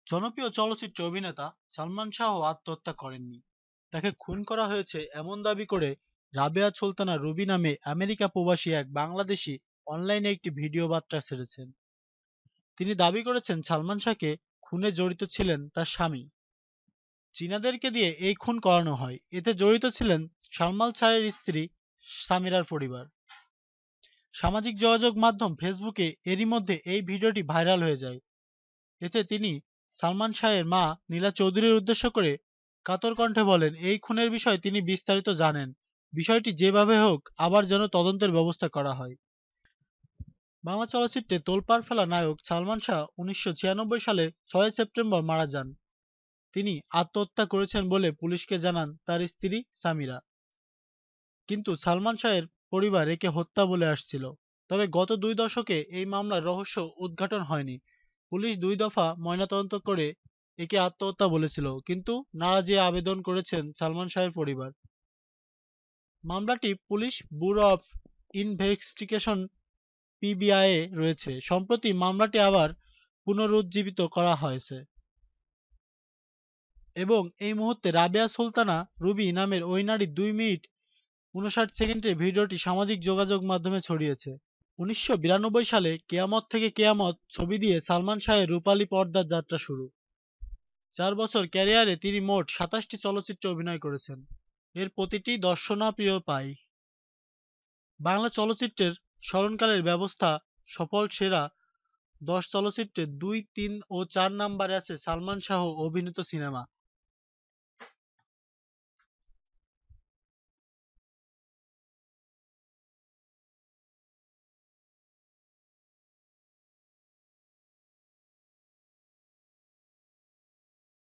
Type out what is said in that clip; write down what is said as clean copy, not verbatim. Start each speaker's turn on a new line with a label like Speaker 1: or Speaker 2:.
Speaker 1: জনপ্রিয় চলচ্চিত্র অভিনেতা সালমান শাহ আত্মহত্যা করেননি। তাকে খুন করা হয়েছে এমন দাবি করে রাবেয়া সুলতানা রুবি নামে আমেরিকা প্রবাসী এক বাংলাদেশি অনলাইনে একটি ভিডিও বার্তা ছেড়েছেন। তিনি দাবি করেছেন সালমান শাহকে খুনে জড়িত ছিলেন তার স্বামী। চীনাদেরকে দিয়ে এই খুন করানো হয়। এতে জড়িত ছিলেন সালমান শাহের স্ত্রী সামিরার পরিবার। সামাজিক যোগাযোগ মাধ্যম ফেসবুকে এরই মধ্যে এই ভিডিওটি ভাইরাল হয়ে যায়। এতে তিনি সালমান শাহের মা নীলা চৌধুরীর উদ্দেশ্য করে কাতর কণ্ঠে বলেন, এই খুনের বিষয়ে তিনি বিস্তারিত জানেন। বিষয়টি যেভাবে হোক আবার যেন তদন্তের ব্যবস্থা করা হয়। বাংলা চলচ্চিত্রে তোলপাড় ফেলা নায়ক সালমান শাহ ১৯৯৬ সালে ৬ সেপ্টেম্বর মারা যান। তিনি আত্মহত্যা করেছেন বলে পুলিশকে জানান তার স্ত্রী সামিরা। কিন্তু সালমান শাহের পরিবার একে হত্যা বলে আসছিল। তবে গত ২ দশকে এই মামলার রহস্য উদ্ঘাটন হয়নি। পুলিশ ২ দফা ময়নাতদন্ত করে একে আত্মহত্যা বলেছিল, কিন্তু নারাজি আবেদন করেছেন সালমান শাহের পরিবার। মামলাটি পুলিশ ব্যুরো অব ইনভেস্টিগেশন পিবিআই-এ রয়েছে। সম্প্রতি মামলাটি আবার পুনরুজ্জীবিত করা হয়েছে এবং এই মুহূর্তে রাবেয়া সুলতানা রুবি নামের ওই নারীর ২ মিনিট ৫৯ সেকেন্ডের ভিডিওটি সামাজিক যোগাযোগ মাধ্যমে ছড়িয়েছে। ১৯৯২ সালে কেয়ামত থেকে কেয়ামত ছবি দিয়ে সালমান শাহের রূপালী পর্দার যাত্রা শুরু। ৪ বছর ক্যারিয়ারে তিনি মোট ২৭টি চলচ্চিত্রে অভিনয় করেছেন। এর প্রতিটি দর্শনাপ্রিয় পায়। বাংলা চলচ্চিত্রের স্মরণকালের ব্যবস্থা সফল সেরা ১০ চলচ্চিত্রে ২, ৩ ও ৪ নম্বরে আছে সালমান শাহ অভিনীত সিনেমা।